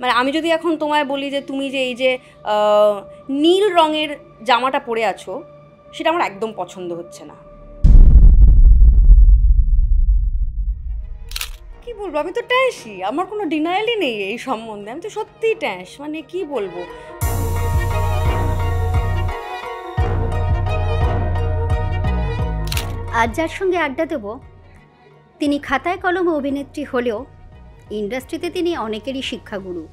মানে আমি যদি এখন তোমায় বলি যে তুমি যে এই যে নীল রঙের জামাটা পরে আছো, সেটা আমার একদম পছন্দ হচ্ছে না। কি বলবো, আমি তো ট্যাঁসই, আমার কোনো ডিনায়ালই নেই এই সম্বন্ধে, আমি তো সত্যিই ট্যাঁস, মানে কি বলবো। আজ যার সঙ্গে আড্ডা দেব তিনি খাতায় কলমে অভিনেত্রী হলেও ইন্ডাস্ট্রিতে তিনি অনেকেরই শিক্ষাগুরু,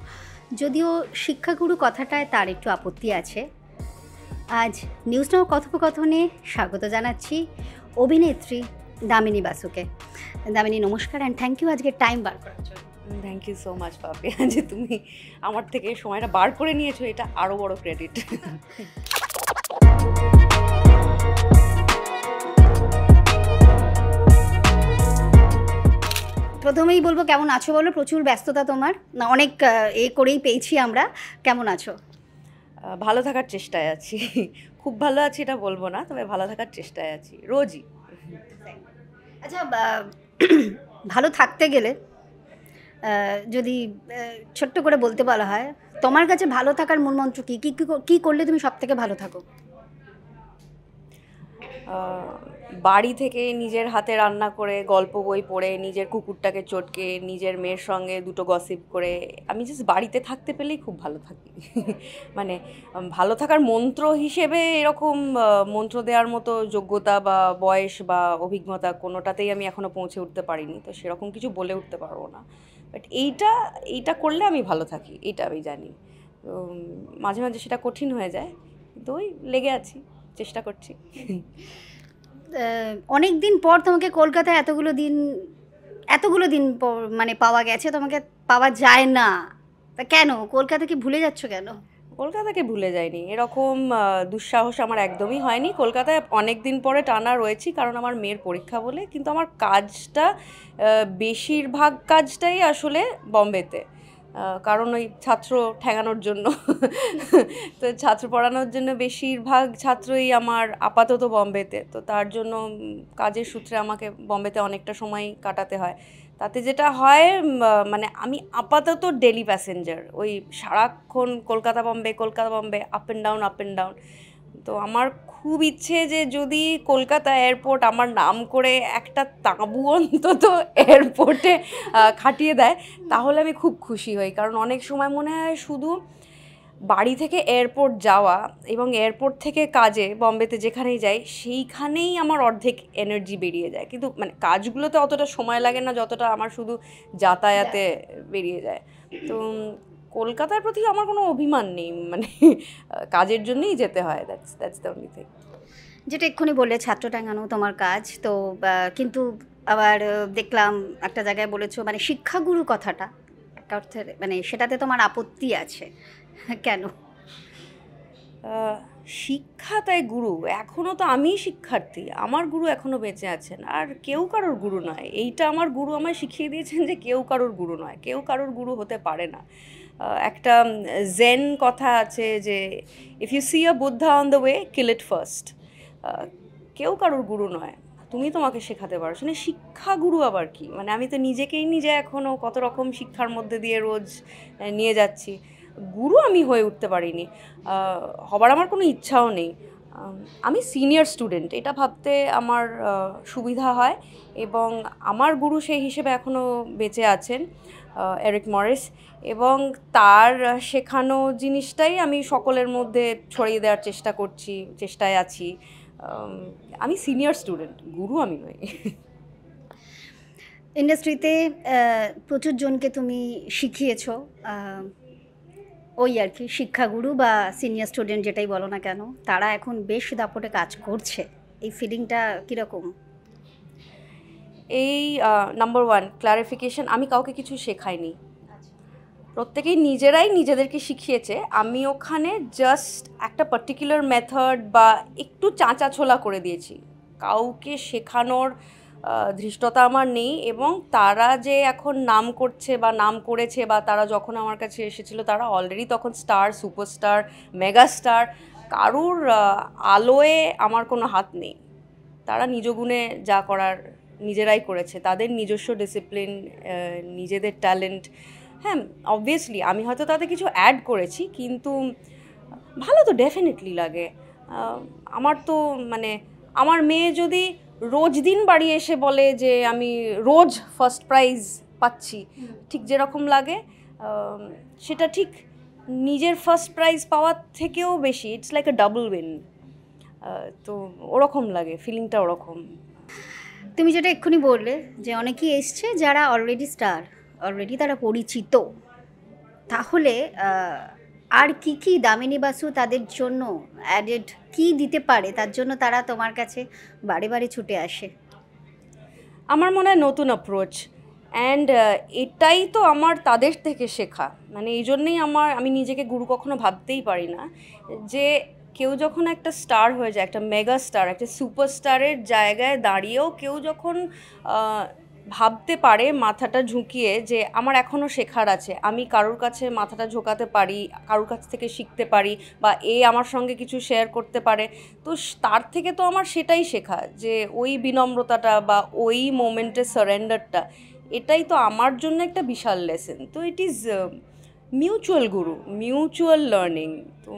যদিও শিক্ষাগুরু কথাটায় তার একটু আপত্তি আছে। আজ নিউজ নাও কথোপকথনে স্বাগত জানাচ্ছি অভিনেত্রী দামিনী বাসুকে। দামিনী নমস্কার, অ্যান্ড থ্যাংক ইউ আজকে টাইম বার করার জন্য। Thank you so much Papiya, যে তুমি আমার থেকে সময়টা বার করে নিয়েছো, এটা আরও বড় ক্রেডিট। প্রথমেই বলবো কেমন আছো বলো, প্রচুর ব্যস্ততা তোমার, না অনেক করেই পেয়েছি আমরা, কেমন আছো? ভালো থাকার চেষ্টায় আছি, খুব ভালো আছি এটা বলবো না, তবে ভালো থাকার চেষ্টায় আছি রোজই। আচ্ছা, ভালো থাকতে গেলে যদি ছোট্ট করে বলতে বলা হয়, তোমার কাছে ভালো থাকার মূলমন্ত্র কী? কী করলে তুমি সব থেকে ভালো থাকো? বাড়ি থেকে নিজের হাতে রান্না করে, গল্প বই পড়ে, নিজের কুকুরটাকে চটকে, নিজের মেয়ের সঙ্গে দুটো গসিপ করে, আমি জাস্ট বাড়িতে থাকতে পেলেই খুব ভালো থাকি। মানে ভালো থাকার মন্ত্র হিসেবে এরকম মন্ত্র দেওয়ার মতো যোগ্যতা বা বয়স বা অভিজ্ঞতা কোনোটাতেই আমি এখনও পৌঁছে উঠতে পারিনি, তো সেরকম কিছু বলে উঠতে পারবো না। বাট এইটা করলে আমি ভালো থাকি, এইটা আমি জানি। তো মাঝে মাঝে সেটা কঠিন হয়ে যায়, কিন্তু ওই লেগে আছি, চেষ্টা করছি। অনেক দিন পর তোমাকে কলকাতায় এতগুলো দিন পর মানে পাওয়া গেছে, তোমাকে পাওয়া যায় না, তা কেন? কলকাতাকে ভুলে যাচ্ছ কেন? কলকাতাকে ভুলে যায়নি, এরকম দুঃসাহস আমার একদমই হয়নি। কলকাতায় অনেক দিন পরে টানা রয়েছি কারণ আমার মেয়ের পরীক্ষা বলে, কিন্তু আমার কাজটা বেশিরভাগ কাজটাই আসলে বম্বেতে, কারণ ওই ছাত্র ঠেঙানোর জন্য। তো ছাত্র পড়ানোর জন্য বেশিরভাগ ছাত্রই আমার আপাতত বম্বেতে, তো তার জন্য কাজের সূত্রে আমাকে বম্বেতে অনেকটা সময় কাটাতে হয়। তাতে যেটা হয়, মানে আমি আপাতত ডেলি প্যাসেঞ্জার, ওই সারাক্ষণ Kolkata Bombay up and down. তো আমার খুব ইচ্ছে যে যদি কলকাতা এয়ারপোর্ট আমার নাম করে একটা তাঁবু অন্তত এয়ারপোর্টে খাটিয়ে দেয়, তাহলে আমি খুব খুশি হই। কারণ অনেক সময় মনে হয় শুধু বাড়ি থেকে এয়ারপোর্ট যাওয়া এবং এয়ারপোর্ট থেকে কাজে বম্বেতে যেখানেই যাই সেইখানেই আমার অর্ধেক এনার্জি বেরিয়ে যায়, কিন্তু মানে কাজগুলোতে অতটা সময় লাগে না যতটা আমার শুধু যাতায়াতে বেরিয়ে যায়। তো কলকাতার প্রতি আমার কোনো অভিমান নেই, মানে কাজের জন্যই যেতে হয়, দ্যাটস দ্য অনলি থিং। যেটা এক্ষুনি বললে ছাত্র টাঙানো তোমার কাজ, তো কিন্তু আবার দেখলাম একটা জায়গায় বলেছো মানে শিক্ষাগুরু কথাটা একটা অর্থে মানে সেটাতে তোমার আপত্তি আছে, কেন? শিক্ষা তাই গুরু, এখনও তো আমিই শিক্ষার্থী, আমার গুরু এখনও বেঁচে আছেন, আর কেউ কারোর গুরু নয়। এইটা আমার গুরু আমায় শিখিয়ে দিয়েছেন যে কেউ কারোর গুরু নয়, কেউ কারোর গুরু হতে পারে না। একটা জেন কথা আছে যে if you see a Buddha on the way, kill it first. কেউ কারোর গুরু নয়, তুমি তোমাকে শেখাতে পারো। শুনে শিক্ষা গুরু আবার কি, মানে আমি তো নিজে এখনও কত রকম শিক্ষার মধ্যে দিয়ে রোজ নিয়ে যাচ্ছি, গুরু আমি হয়ে উঠতে পারিনি, হবার আমার কোনো ইচ্ছাও নেই। আমি সিনিয়র স্টুডেন্ট, এটা ভাবতে আমার সুবিধা হয়, এবং আমার গুরু সেই হিসেবে এখনও বেঁচে আছেন, এরিক মরিস, এবং তার শেখানো জিনিসটাই আমি সকলের মধ্যে ছড়িয়ে দেওয়ার চেষ্টায় আছি। আমি সিনিয়র স্টুডেন্ট, গুরু আমি নই। ইন্ডাস্ট্রিতে প্রচুর জনকে তুমি শিখিয়েছো, ওই আর কি শিক্ষাগুরু বা সিনিয়র স্টুডেন্ট যেটাই বলো না কেন, তারা এখন বেশ দাপটে কাজ করছে, এই ফিলিংটা কীরকম? এই নাম্বার ওয়ান ক্লারিফিকেশন, আমি কাউকে কিছু শেখাইনি, প্রত্যেকেই নিজেরাই নিজেদেরকে শিখিয়েছে। আমি ওখানে জাস্ট একটা পার্টিকুলার মেথড বা একটু চাঁচা ছোলা করে দিয়েছি, কাউকে শেখানোর ধৃষ্টতা আমার নেই। এবং তারা যে এখন নাম করছে বা নাম করেছে, বা তারা যখন আমার কাছে এসেছিলো তারা অলরেডি তখন স্টার, সুপারস্টার, মেগাস্টার, কারুর আলোয় আমার কোনো হাত নেই। তারা নিজ গুণে যা করার নিজেরাই করেছে, তাদের নিজস্ব ডিসিপ্লিন, নিজেদের ট্যালেন্ট, হ্যাঁ অবভিয়াসলি আমি হয়তো তাতে কিছু অ্যাড করেছি, কিন্তু ভালো তো ডেফিনেটলি লাগে। আমার তো মানে আমার মেয়ে যদি রোজ দিন বাড়ি এসে বলে যে আমি রোজ ফার্স্ট প্রাইজ পাচ্ছি, ঠিক যেরকম লাগে সেটা ঠিক নিজের ফার্স্ট প্রাইজ পাওয়ার থেকেও বেশি, it's like a double win. তো ওরকম লাগে, ফিলিংটা ওরকম। তুমি যেটা এক্ষুনি বললে যে অনেকেই এসছে যারা অলরেডি স্টার, অলরেডি তারা পরিচিত, তাহলে আর কি কি দামিনী বাসু তাদের জন্য অ্যাডেড কি দিতে পারে, তার জন্য তারা তোমার কাছে বারে বারে ছুটে আসে? আমার মনে হয় নতুন অ্যাপ্রোচ, অ্যান্ড এটাই তো আমার তাদের থেকে শেখা। মানে এই জন্যেই আমি নিজেকে গুরু কখনো ভাবতেই পারি না, যে কেউ যখন একটা স্টার হয়ে যায়, একটা মেগা স্টার, একটা সুপারস্টারের জায়গায় দাঁড়িয়েও কেউ যখন ভাবতে পারে মাথাটা ঝুঁকিয়ে যে আমার এখনও শেখার আছে, আমি কারোর কাছে মাথাটা ঝোঁকাতে পারি, কারোর কাছ থেকে শিখতে পারি, বা আমার সঙ্গে কিছু শেয়ার করতে পারে, তো তার থেকে তো আমার সেটাই শেখা, যে ওই বিনম্রতাটা বা ওই মোমেন্টের সারেন্ডারটা, এটাই তো আমার জন্য একটা বিশাল লেসেন। তো it is mutual Guru, mutual learning. তো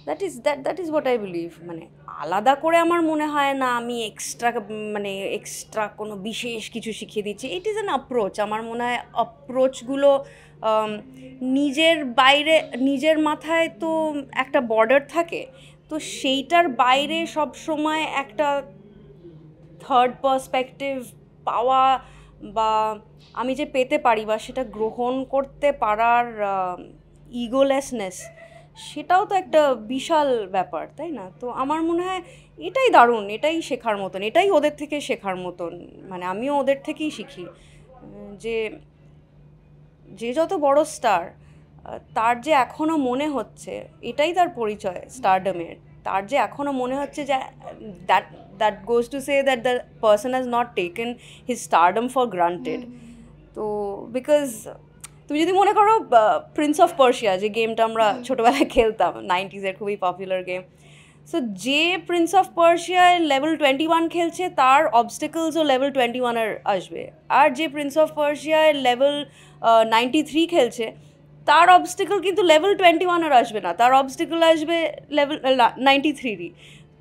that is what I believe. মানে আলাদা করে আমার মনে হয় না আমি এক্সট্রা কোনো বিশেষ কিছু শিখিয়ে দিচ্ছি। ইট ইজ অ্যান অ্যাপ্রোচ। আমার মনে হয় অ্যাপ্রোচগুলো নিজের বাইরে, নিজের মাথায় তো একটা বর্ডার থাকে, তো সেইটার বাইরে সব সময় একটা থার্ড পার্সপেক্টিভ পাওয়া, বা আমি যে পেতে পারি বা সেটা গ্রহণ করতে পারার ইগোলেসনেস, সেটাও তো একটা বিশাল ব্যাপার, তাই না? তো আমার মনে হয় এটাই দারুণ, এটাই শেখার মতন, এটাই ওদের থেকে শেখার মতন। মানে আমিও ওদের থেকেই শিখি, যে যে যত বড় স্টার, তার যে এখনও মনে হচ্ছে, এটাই তার পরিচয় স্টারডমের, তার যে এখনও মনে হচ্ছে যে that that goes to say that the person has not taken his stardom for granted. তো বিকজ তুমি যদি মনে করো প্রিন্স অফ পার্সিয়া, যে গেমটা আমরা ছোটোবেলায় খেলতাম, 90s খুবই পপুলার গেম, সো যে প্রিন্স অফ পার্সিয়ায় লেভেল 21 খেলছে, তার অবস্টেকলসও লেভেল 21 আসবে। আর যে প্রিন্স অফ পার্সিয়ায় লেভেল 93 খেলছে, তার অবস্টেকল কিন্তু লেভেল 21 আসবে না, তার অবস্টেকল আসবে লেভেল 93।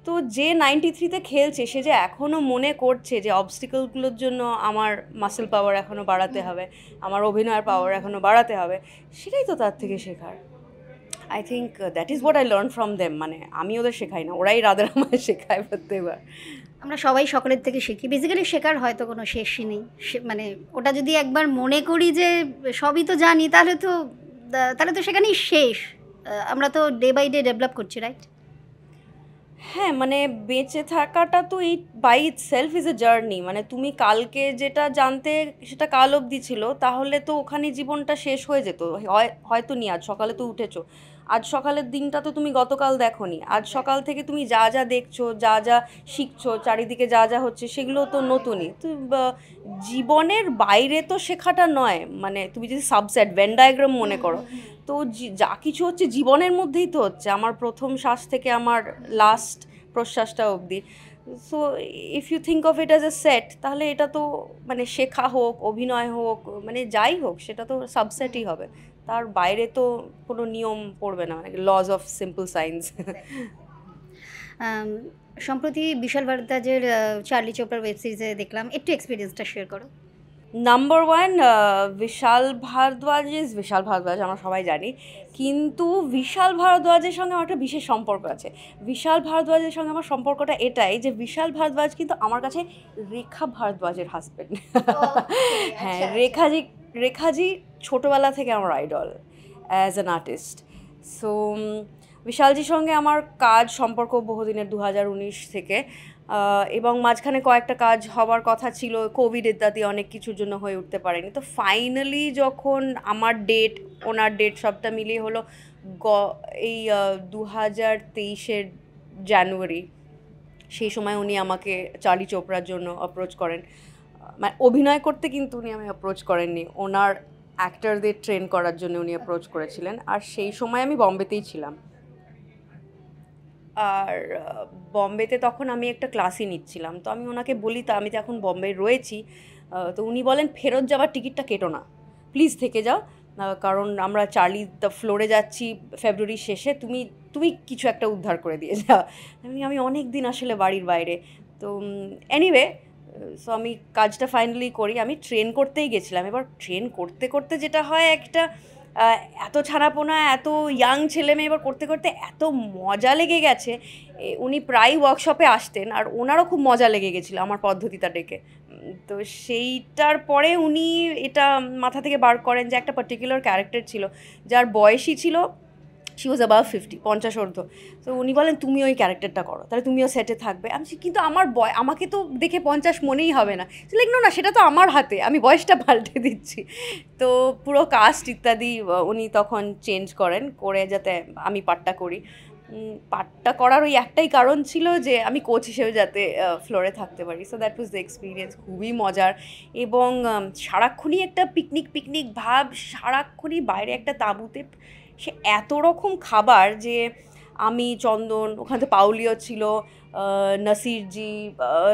তো যে 93-তে খেলছে, সে যে এখনও মনে করছে যে অবস্টিকলগুলোর জন্য আমার মাসেল পাওয়ার এখনও বাড়াতে হবে, আমার অভিনয়ের পাওয়ার এখনও বাড়াতে হবে, সেটাই তো তার থেকে শেখার। I think that is what I learn from them. মানে আমি ওদের শেখাই না, ওরাই রাদের আমায় শেখায় প্রত্যেকবার। আমরা সবাই সকলের থেকে শিখি, বেসিক্যালি শেখার হয়তো কোনো শেষই নেই। মানে ওটা যদি একবার মনে করি যে সবই তো জানি, তাহলে তো সেখানেই শেষ। আমরা তো ডে বাই ডে ডেভেলপ করছি, রাইট? হ্যাঁ, মানে বেঁচে থাকাটা তো by itself is a journey. মানে তুমি কালকে যেটা জানতে সেটা কাল অবধি ছিল, তাহলে তো ওখানে জীবনটা শেষ হয়ে যেত। হয়তো নি আজ সকালে তো উঠেছো, আজ সকালের দিনটা তো তুমি গতকাল দেখোনি, আজ সকাল থেকে তুমি যা যা দেখছো, যা যা শিখছো, চারিদিকে যা যা হচ্ছে, সেগুলো তো নতুনই। তো জীবনের বাইরে তো শেখাটা নয়। মানে তুমি যদি সাবসেট ভেন ডায়াগ্রাম মনে করো, তো যা কিছু হচ্ছে জীবনের মধ্যেই তো হচ্ছে, আমার প্রথম শ্বাস থেকে আমার লাস্ট প্রশ্বাসটা অবধি। So if you think of it as a set, তাহলে এটা তো মানে শেখা হোক, অভিনয় হোক, মানে যাই হোক, সেটা তো সাবসেটই হবে, তার বাইরে তো কোনো নিয়ম পড়বে না, মানে লজ অফ সিম্পল সায়েন্স। সম্প্রতি বিশাল ভারদ্বাজের চার্লি চোপড়ার ওয়েব সিরিজে দেখলাম, একটু এক্সপিরিয়েন্সটা শেয়ার করো। নাম্বার ওয়ান, বিশাল ভারদ্বাজ আমরা সবাই জানি, কিন্তু বিশাল ভারদ্বাজের সঙ্গে আমার একটা বিশেষ সম্পর্ক আছে। বিশাল ভারদ্বাজের সঙ্গে আমার সম্পর্কটা এটাই যে বিশাল ভারদ্বাজ কিন্তু আমার কাছে রেখা ভারদ্বাজের হাজব্যান্ড। হ্যাঁ, রেখাজি ছোটোবেলা থেকে আমার idol as an artist. So বিশালজির সঙ্গে আমার কাজ সম্পর্ক বহুদিনের, 2019 থেকে, এবং মাঝখানে কয়েকটা কাজ হওয়ার কথা ছিল, কোভিড ইত্যাদি অনেক কিছুর জন্য হয়ে উঠতে পারেনি। তো ফাইনালি যখন আমার ডেট, ওনার ডেট সবটা মিলিয়ে হলো এই 2023 জানুয়ারি, সেই সময় উনি আমাকে চার্লি চোপড়ার জন্য অ্যাপ্রোচ করেন। মানে অভিনয় করতে কিন্তু উনি আমি অ্যাপ্রোচ করেননি, ওনার অ্যাক্টরদের ট্রেন করার জন্য উনি অ্যাপ্রোচ করেছিলেন। আর সেই সময় আমি বম্বেতেই ছিলাম, আর বম্বেতে তখন আমি একটা ক্লাসই নিচ্ছিলাম। তো আমি ওনাকে বলি, তা আমি তো এখন বম্বে রয়েছি। তো উনি বলেন ফেরত যাওয়ার টিকিটটা কেটো না। প্লিজ থেকে যাও, কারণ আমরা চার্লি দ্য ফ্লোরে যাচ্ছি ফেব্রুয়ারির শেষে, তুমি তুমি কিছু একটা উদ্ধার করে দিয়ে যাও। আমি অনেক দিন আসলে বাড়ির বাইরে। তো এনিওয়ে, সো আমি কাজটা ফাইনালি করি। আমি ট্রেন করতেই গেছিলাম। এবার ট্রেন করতে করতে যেটা হয়, একটা এত ছানাপোনা, এত ইয়াং ছেলে মেয়ে, এবার করতে করতে এত মজা লেগে গেছে। উনি প্রায় ওয়ার্কশপে আসতেন, আর ওনারও খুব মজা লেগে গেছিলো আমার পদ্ধতিটা দেখে। তো সেইটার পরে উনি এটা মাথা থেকে বার করেন যে একটা পার্টিকুলার ক্যারেক্টার ছিল যার বয়সই ছিল, শি ওয়াজ অ্যাবাভ 50, 50 ঊর্ধ্ব। তো উনি বলেন তুমি ওই ক্যারেক্টারটা করো, তাহলে তুমিও সেটে থাকবে। আমি কিন্তু আমার আমাকে তো দেখে 50 মনেই হবে না। লাইক না, সেটা তো আমার হাতে, আমি বয়সটা পাল্টে দিচ্ছি। তো পুরো কাস্ট ইত্যাদি উনি তখন চেঞ্জ করেন, করে যাতে আমি পার্টটা করি। পার্টটা করার ওই একটাই কারণ ছিল যে আমি কোচ হিসেবে যাতে ফ্লোরে থাকতে পারি। So that was the experience, খুবই মজার। এবং সারাক্ষণই একটা পিকনিক ভাব, সারাক্ষণই বাইরে একটা তাঁবুতে সে এত রকম খাবার, যে আমি, চন্দন, ওখানে তো পাউলিও ছিল, নাসিরজি,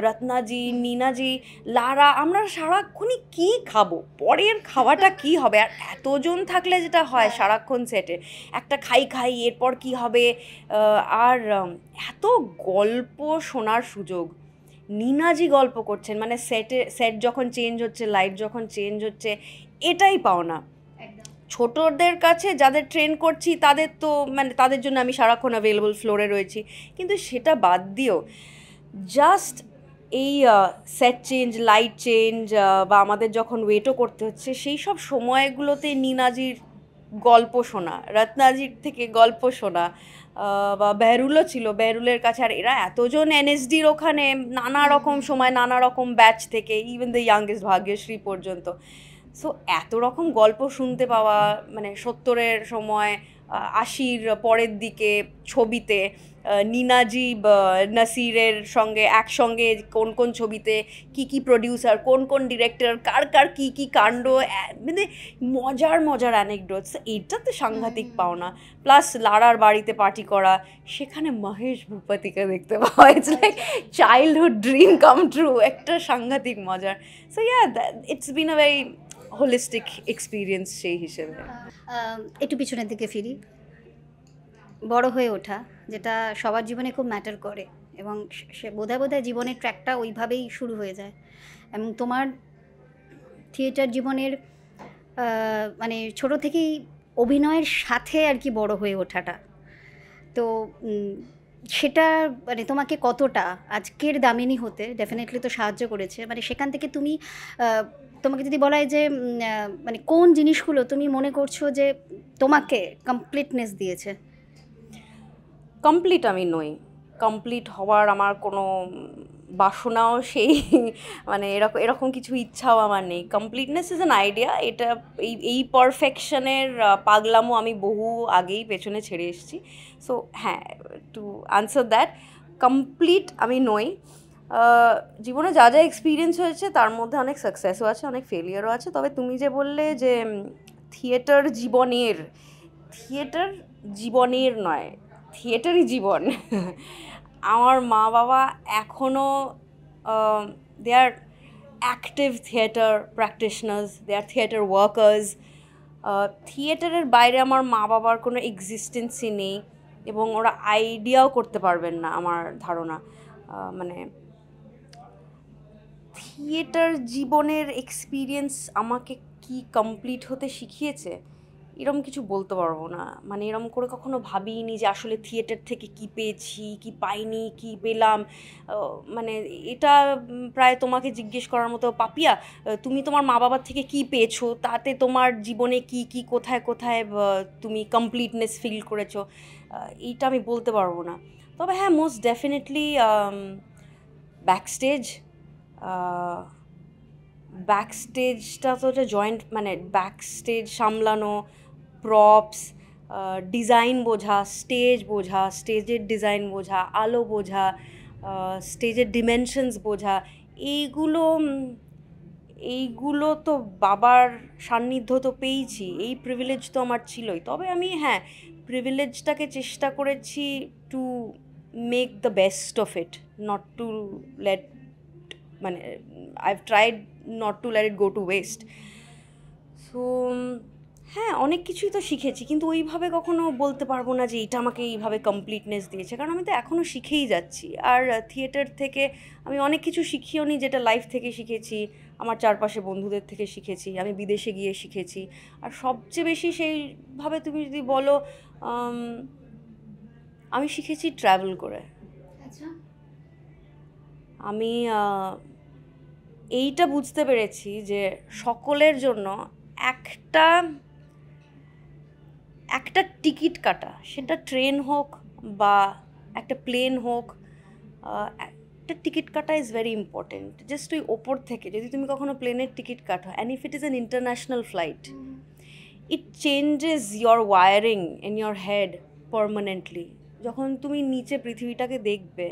রত্নাজি, নীনাজি, লারা, আমরা সারাক্ষণই কী খাবো, পরের খাওয়াটা কী হবে। আর এতজন থাকলে যেটা হয় সারাক্ষণ সেটে একটা খাই এরপর কি হবে। আর এত গল্প শোনার সুযোগ, নীনাজি গল্প করছেন, মানে সেট যখন চেঞ্জ হচ্ছে, লাইট যখন চেঞ্জ হচ্ছে, এটাই পাওনা। ছোটদের কাছে যাদের ট্রেন করছি তাদের তো মানে তাদের জন্য আমি সারাক্ষণ অ্যাভেলেবল ফ্লোরে রয়েছি, কিন্তু সেটা বাদ দিয়েও জাস্ট এই সেট চেঞ্জ, লাইট চেঞ্জ, বা আমাদের যখন ওয়েটও করতে হচ্ছে, সেই সব সময়গুলোতে নীনাজির গল্প শোনা, রত্নাজির থেকে গল্প শোনা, বা বেহরুলও ছিল, বেহরুলের কাছে। আর এরা এতজন এনএসডির ওখানে নানা রকম সময়, নানা রকম ব্যাচ থেকে, ইভেন দ্য ইয়াংগেস্ট ভাগ্যশ্রী পর্যন্ত। সো এত রকম গল্প শুনতে পাওয়া, মানে 70-এর সময়, 80-র পরের দিকে ছবিতে নীনাজি নাসিরের সঙ্গে একসঙ্গে কোন কোন ছবিতে কি প্রডিউসার, কোন ডিরেক্টর, কার কি কাণ্ড, মানে মজার অ্যানেকডোটস, এইটাতে সাংঘাতিক পাওনা। প্লাস লারার বাড়িতে পার্টি করা, সেখানে মহেশ ভূপতিকে দেখতে পাওয়া, it's like childhood dream come true, একটা সাংঘাতিক মজার। So yeah, it's been a very holistic experience সেই হিসেবে। একটু পিছনের দিকে ফিরি, বড় হয়ে ওঠা, যেটা সবার জীবনে খুব ম্যাটার করে, এবং সে বোধহয় জীবনের ট্র্যাকটা ওইভাবেই শুরু হয়ে যায়। এবং তোমার থিয়েটার জীবনের মানে ছোট থেকেই অভিনয়ের সাথে আর কি বড় হয়ে ওঠাটা, তো সেটা মানে তোমাকে কতটা আজকের দামিনী হতে ডেফিনেটলি তো সাহায্য করেছে। মানে সেখান থেকে তুমি তোমাকে যদি বলা হয় যে মানে কোন জিনিসগুলো তুমি মনে করছো যে তোমাকে কমপ্লিটনেস দিয়েছে? কমপ্লিট আমি নই, কমপ্লিট হওয়ার আমার কোনো বাসনাও সেই মানে এরকম কিছু ইচ্ছাও আমার নেই। কমপ্লিটনেস ইজ অ্যান আইডিয়া, এটা এই পারফেকশনের পাগলামো আমি বহু আগেই পেছনে ছেড়ে এসেছি। সো হ্যাঁ, টু আনসার দ্যাট, কমপ্লিট আমি নই। জীবনে যা এক্সপিরিয়েন্স হয়েছে তার মধ্যে অনেক সাকসেসও আছে, অনেক ফেলিয়ারও আছে। তবে তুমি যে বললে যে থিয়েটার জীবনের নয়, থিয়েটারই জীবন। আমার মা বাবা এখনও দে আর অ্যাক্টিভ থিয়েটার প্র্যাকটিশনার্স, দে আর থিয়েটার ওয়ার্কার্স। থিয়েটারের বাইরে আমার মা বাবার কোনো এক্সিস্টেন্সই নেই, এবং ওরা আইডিয়াও করতে পারবেন না আমার ধারণা। মানে থিয়েটার জীবনের এক্সপিরিয়েন্স আমাকে কি কমপ্লিট হতে শিখিয়েছে এরম কিছু বলতে পারবো না। মানে এরম করে কখনো ভাবিনি যে আসলে থিয়েটার থেকে কি পেয়েছি, কি পাইনি, কি পেলাম। মানে এটা প্রায় তোমাকে জিজ্ঞেস করার মতো, পাপিয়া তুমি তোমার মা বাবার থেকে কি পেয়েছো, তাতে তোমার জীবনে কি কোথায় তুমি কমপ্লিটনেস ফিল করেছো, এইটা আমি বলতে পারবো না। তবে হ্যাঁ, মোস্ট ডেফিনেটলি ব্যাকস্টেজটা তো একটা জয়েন্ট, মানে ব্যাকস্টেজ সামলানো, প্রপস, ডিজাইন বোঝা, স্টেজ বোঝা, স্টেজের ডিজাইন বোঝা, আলো বোঝা, স্টেজের ডিমেনশনস বোঝা, এইগুলো তো বাবার সান্নিধ্য তো পেয়েছি, এই প্রিভিলেজ তো আমার ছিলই। তবে আমি হ্যাঁ, প্রিভিলেজটাকে চেষ্টা করেছি to make the best of it, not to let, মানে I've tried not to let it go to waste. So হ্যাঁ, অনেক কিছুই তো শিখেছি, কিন্তু ওইভাবে কখনো বলতে পারবো না যে এটা আমাকে এইভাবে কমপ্লিটনেস দিয়েছে, কারণ আমি তো এখনও শিখেই যাচ্ছি। আর থিয়েটার থেকে আমি অনেক কিছু শিখিও নি, যেটা লাইফ থেকে শিখেছি, আমার চারপাশে বন্ধুদের থেকে শিখেছি, আমি বিদেশে গিয়ে শিখেছি। আর সবচেয়ে বেশি সেইভাবে তুমি যদি বলো, আমি শিখেছি ট্রাভেল করে। আচ্ছা। আমি এইটা বুঝতে পেরেছি যে সকলের জন্য একটা একটা টিকিট কাটা, সেটা ট্রেন হোক বা একটা প্লেন হোক, একটা টিকিট কাটা ইজ ভেরি ইম্পর্টেন্ট। জাস্ট ওই ওপর থেকে যদি তুমি কখনো প্লেনের টিকিট কাটো, and if it is an international flight, it changes your wiring in your head permanently. যখন তুমি নিচে পৃথিবীটাকে দেখবে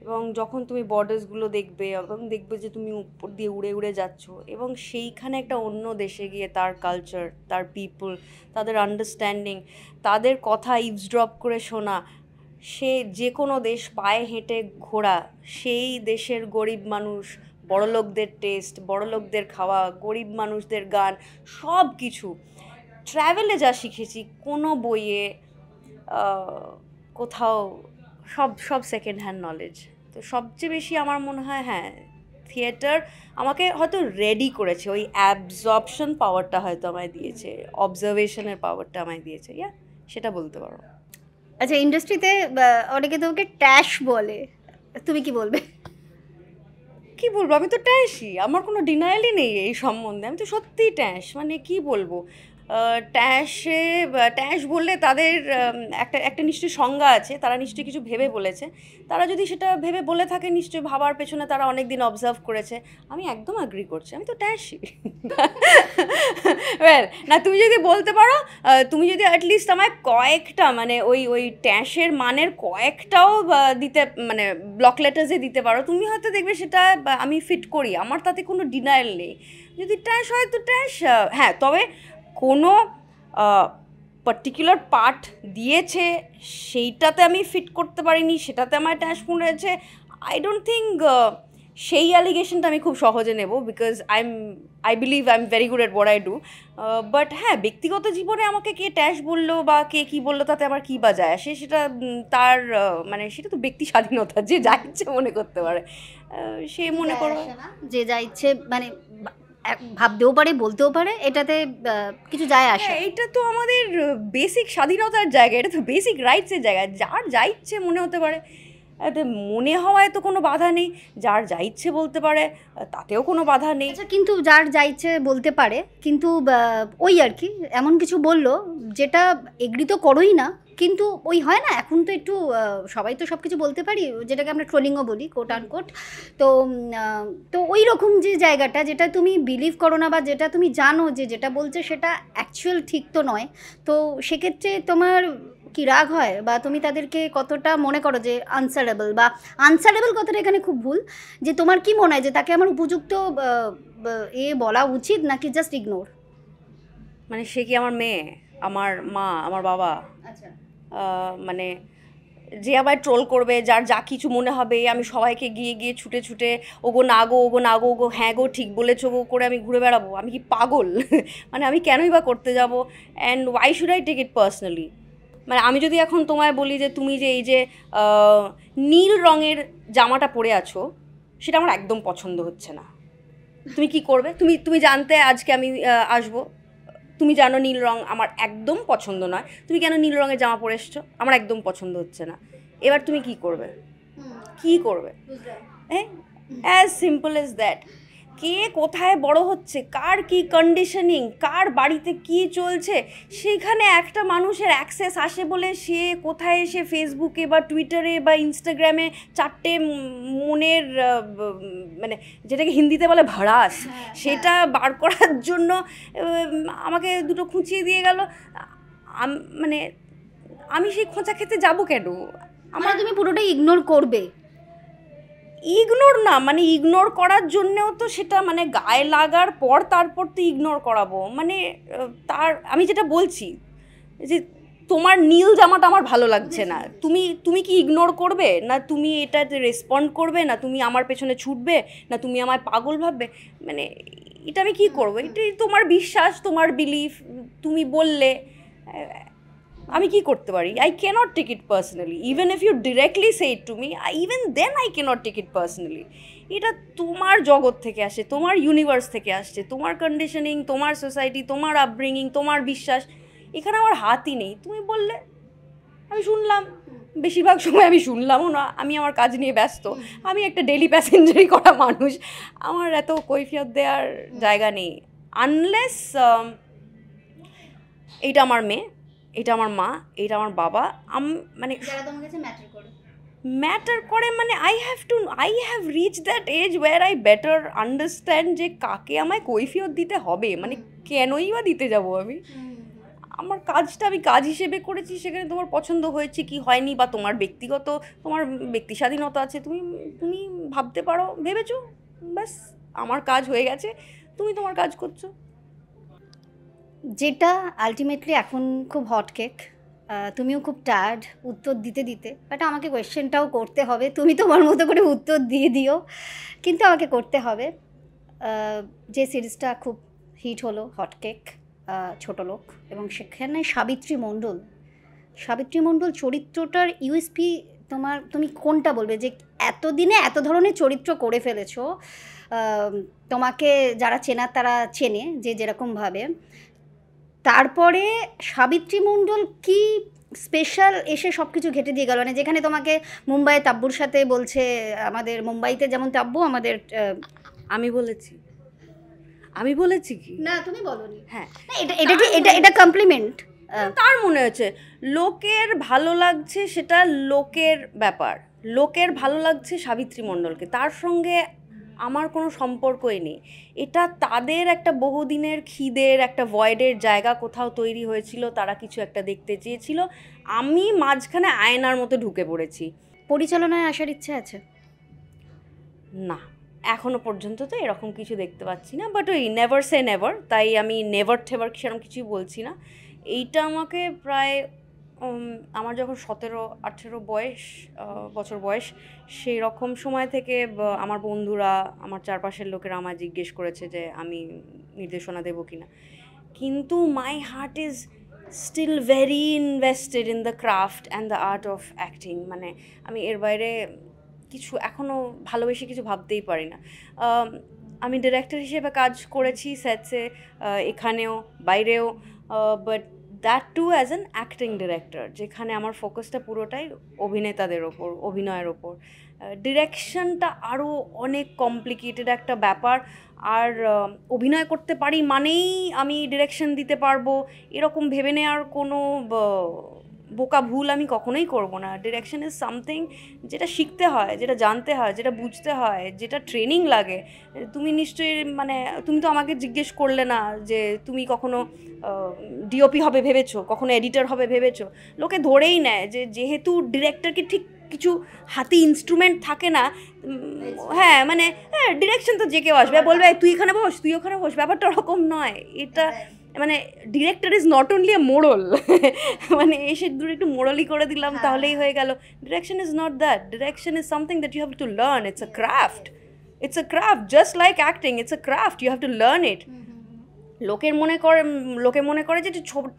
এবং যখন তুমি বর্ডার্সগুলো দেখবে এবং দেখবে যে তুমি উপর দিয়ে উড়ে উড়ে যাচ্ছ, এবং সেইখানে একটা অন্য দেশে গিয়ে তার কালচার, তার পিপল, তাদের আন্ডারস্ট্যান্ডিং, তাদের কথা ইভসড্রপ করে শোনা, সে যে কোনো দেশ পায়ে হেঁটে ঘোরা, সেই দেশের গরিব মানুষ, বড়লোকদের টেস্ট, বড়লোকদের খাওয়া, গরিব মানুষদের গান, সব কিছু ট্র্যাভেলে যা শিখেছি কোনো বইয়ে কোথাও, সব সব সেকেন্ড হ্যান্ড নলেজ। তো সবচেয়ে বেশি আমার মনে হয় হ্যাঁ, থিয়েটার আমাকে হয়তো রেডি করেছে, ওই অ্যাবজর্পশন পাওয়ারটা হয়তো আমায় দিয়েছে, অবজারভেশনের পাওয়ারটা আমায় দিয়েছে, ইয়া সেটা বলতে পারো। আচ্ছা, ইন্ডাস্ট্রিতে অনেকে তোমাকে ট্যাশ বলে, তুমি কি বলবে? কি বলবো, আমি তো ট্যাশই, আমার কোনো ডিনায়ালই নেই এই সম্বন্ধে, আমি তো সত্যিই ট্যাশ। মানে কি বলবো, ট্যাশ বললে তাদের একটা একটা নিশ্চয়ই সংজ্ঞা আছে, তারা নিশ্চয়ই কিছু ভেবে বলেছে। তারা যদি সেটা ভেবে বলে থাকে, নিশ্চয়ই ভাবার পেছনে তারা অনেক দিন অবজার্ভ করেছে। আমি একদম অ্যাগ্রি করছি, আমি তো ট্যাশই। ওয়েল, না তুমি যদি বলতে পারো, তুমি যদি অ্যাটলিস্ট আমায় কয়েকটা, মানে ওই ওই ট্যাশের মানের কয়েকটাও দিতে, মানে ব্লক লেটার্সে দিতে পারো, তুমি হয়তো দেখবে সেটা আমি ফিট করি, আমার তাতে কোনো ডিনায়াল নেই। যদি ট্যাশ হয় তো ট্যাশ। হ্যাঁ, তবে কোনো পার্টিকুলার পার্ট দিয়েছে সেইটাতে আমি ফিট করতে পারিনি, সেটাতে আমার ট্যাশ পড়েছে, আই ডোন্ট থিঙ্ক সেই অ্যালিগেশনটা আমি খুব সহজে নেব, because I believe I am very good at what I do. But হ্যাঁ, ব্যক্তিগত জীবনে আমাকে কে ট্যাশ বললো বা কে কী বললো তাতে আমার কী বা যায় আসে, সেটা তার মানে সেটা তো ব্যক্তি স্বাধীনতা, যে যা ইচ্ছে মনে করতে পারে, সে মনে করো যে যা ইচ্ছে, মানে ভাবতেও পারে, বলতেও পারে, এটাতে কিছু যায় আসে। এটা তো আমাদের বেসিক স্বাধীনতার জায়গা, এটা তো বেসিক রাইটসের জায়গা, যার যা ইচ্ছে মনে হতে পারে, এতে মনে হওয়ায় তো কোনো বাধা নেই, যার যা ইচ্ছে বলতে পারে তাতেও কোনো বাধা নেই। আচ্ছা, কিন্তু যার যা ইচ্ছে বলতে পারে, কিন্তু ওই আর কি এমন কিছু বললো যেটা এগ্রি তো করোই না, কিন্তু ওই হয় না, এখন তো একটু সবাই তো সব কিছু বলতে পারি, যেটাকে আমরা ট্রোলিংও বলি, কোট আনকোট। তো তো ওই রকম যে জায়গাটা, যেটা তুমি বিলিভ করো না বা যেটা তুমি জানো যে যেটা বলছে সেটা অ্যাকচুয়াল ঠিক তো নয়, তো সেক্ষেত্রে তোমার কি রাগ হয়, বা তুমি তাদেরকে কতটা মনে করো যে আনসারেবল, বা আনসারেবল কথাটা এখানে খুব ভুল, যে তোমার কি মনে হয় যে তাকে আমার উপযুক্ত বলা উচিত, নাকি জাস্ট ইগনোর? মানে সে কি আমার মেয়ে, আমার মা, আমার বাবা? আচ্ছা, মানে যে আমায় ট্রোল করবে, যার যা কিছু মনে হবে, আমি সবাইকে গিয়ে গিয়ে ছুটে ছুটে ওগো না গো, ওগো না গো, ওগো হ্যাঁ গো, ঠিক বলেছো গো করে আমি ঘুরে বেড়াবো? আমি কি পাগল? মানে আমি কেনই বা করতে যাব? And why should I take it personally? মানে আমি যদি এখন তোমায় বলি যে তুমি যে এই যে নীল রঙের জামাটা পরে আছো, সেটা আমার একদম পছন্দ হচ্ছে না, তুমি কি করবে? তুমি জানতে আজকে আমি আসবো, তুমি জানো নীল রঙ আমার একদম পছন্দ নয়, তুমি কেন নীল রঙের জামা পরে এসছো? আমার একদম পছন্দ হচ্ছে না। এবার তুমি কি করবে? কি করবে? হ্যাঁ, অ্যাজ সিম্পল এজ দ্যাট। কে কোথায় বড় হচ্ছে, কার কি কন্ডিশনিং, কার বাড়িতে কি চলছে, সেখানে একটা মানুষের অ্যাক্সেস আসে বলে সে কোথায় এসে ফেসবুকে বা টুইটারে বা ইনস্টাগ্রামে চারটে মনের মানে যেটাকে হিন্দিতে বলে ভড়াস, সেটা বার করার জন্য আমাকে দুটো খুঁচিয়ে দিয়ে গেল। মানে আমি সেই খোঁচা খেতে যাবো কেন? আমার তুমি পুরোটাই ইগনোর করবে? ইগনোর না, মানে ইগনোর করার জন্যেও তো সেটা মানে গায়ে লাগার পর তারপর তো ইগনোর করাবো, মানে তার আমি যেটা বলছি যে তোমার নীল জামাটা আমার ভালো লাগছে না, তুমি কি ইগনোর করবে না? তুমি এটাতে রেসপন্ড করবে না? তুমি আমার পেছনে ছুটবে না? তুমি আমায় পাগল ভাববে? মানে এটা আমি কী করবো? এটাই তোমার বিশ্বাস, তোমার বিলিফ, তুমি বললে, আমি কি করতে পারি? I can't take it personally, even if you directly say it to me, even then I can't take it personally. এটা তোমার জগৎ থেকে আসে, তোমার ইউনিভার্স থেকে আসছে, তোমার কন্ডিশনিং, তোমার সোসাইটি, তোমার আপব্রিঙ্গিং, তোমার বিশ্বাস, এখানে আমার হাতই নেই। তুমি বললে, আমি শুনলাম, বেশিরভাগ সময় আমি শুনলামও না, আমি আমার কাজ নিয়ে ব্যস্ত, আমি একটা ডেলি প্যাসেঞ্জারি করা মানুষ, আমার এত কৈফিয়ত দেওয়ার জায়গা নেই। আনলেস এইটা আমার মেয়ে, এটা আমার মা, এটা আমার বাবা, মানে ম্যাটার করে, মানে I have reach that age where I better understand যে কাকে আমায় কৈফিয়ত দিতে হবে, মানে কেনই বা দিতে যাব আমি। আমার কাজটা আমি কাজ হিসেবে করেছি, সেখানে তোমার পছন্দ হয়েছে কি হয়নি, বা তোমার ব্যক্তিগত, তোমার ব্যক্তি স্বাধীনতা আছে, তুমি ভাবতে পারো, ভেবেছো, ব্যাস আমার কাজ হয়ে গেছে, তুমি তোমার কাজ করছো। যেটা আলটিমেটলি এখন খুব হট কেক, তুমিও খুব টায়ার্ড উত্তর দিতে দিতে, বাট আমাকে কোয়েশ্চেনটাও করতে হবে, তুমি তোমার মতো করে উত্তর দিয়ে দিও, কিন্তু আমাকে করতে হবে। যে সিরিজটা খুব হিট হলো হট কেক, ছোট লোক, এবং সেখানে সাবিত্রী মণ্ডল চরিত্রটার ইউএসপি তুমি কোনটা বলবে যে এতদিনে এত ধরনের চরিত্র করে ফেলেছো? তোমাকে যারা চেনার তারা চেনে যে যেরকমভাবে, তারপরে সাবিত্রী মণ্ডল কি স্পেশাল এসে সব কিছু ঘেটে দিয়ে গেল, মানে যেখানে তোমাকে মুম্বাই তাব্বুর সাথে বলছে, আমাদের মুম্বাইতে যেমন তাব্বু, আমাদের আমি বলেছি কি? না, তুমি বলোনি। হ্যাঁ, এটা কমপ্লিমেন্ট। তার মনে হচ্ছে লোকের ভালো লাগছে, সেটা লোকের ব্যাপার, লোকের ভালো লাগছে সাবিত্রী মণ্ডলকে, তার সঙ্গে আমার কোনো সম্পর্কই নেই। এটা তাদের একটা বহুদিনের খিদের, একটা ভয়েডের জায়গা কোথাও তৈরি হয়েছিল, তারা কিছু একটা দেখতে চেয়েছিল, আমি মাঝখানে আয়নার মতো ঢুকে পড়েছি। পরিচালনায় আসার ইচ্ছে আছে? না, এখনও পর্যন্ত তো এরকম কিছু দেখতে পাচ্ছি না, বাট ওই নেভার সে নেভার, তাই আমি নেভার ঠেভার সেরকম কিছুই বলছি না। এইটা আমাকে প্রায় আমার যখন 17-18 বছর বয়স, সেই রকম সময় থেকে আমার বন্ধুরা, আমার চারপাশের লোকেরা আমায় জিজ্ঞেস করেছে যে আমি নির্দেশনা দেবো কিনা, কিন্তু my heart is still very invested in the craft and the art of acting. মানে আমি এর বাইরে কিছু এখনও ভালোবেসে কিছু ভাবতেই পারি না। আমি ডিরেক্টর হিসেবে কাজ করেছি সেটসে, এখানেও বাইরেও, but that too as an acting director, যেখানে আমার ফোকাসটা পুরোটাই অভিনেতাদের ওপর, অভিনয়ের ওপর। ডিরেকশনটা আরও অনেক কমপ্লিকেটেড একটা ব্যাপার, আর অভিনয় করতে পারি মানেই আমি ডিরেকশন দিতে পারবো এরকম ভেবে নেওয়ার কোনো বোকা ভুল আমি কখনোই করব না। ডিরেকশন ইজ সামথিং যেটা শিখতে হয়, যেটা জানতে হয়, যেটা বুঝতে হয়, যেটা ট্রেনিং লাগে। তুমি নিশ্চয়ই, মানে তুমি তো আমাকে জিজ্ঞেস করলে না যে তুমি কখনো ডিওপি হবে ভেবেছো, কখনো এডিটর হবে ভেবেছো। লোকে ধরেই নেয় যে যেহেতু ডিরেক্টরকে ঠিক কিছু হাতে ইনস্ট্রুমেন্ট থাকে না, হ্যাঁ মানে হ্যাঁ ডিরেকশন তো যে কেউ আসবে, বলবে তুই এখানে বস, তুই ওখানে বস, ব্যাপারটা ওরকম নয়। এটা মানে director is not only a মোড়ল, মানে এসে দূরে একটু মোড়লই করে দিলাম তাহলেই হয়ে গেল। Direction is not that. Direction is something that you have to learn. It's a craft, it's a craft, just like acting, it's a craft, you have to learn it. লোকে মনে করে যে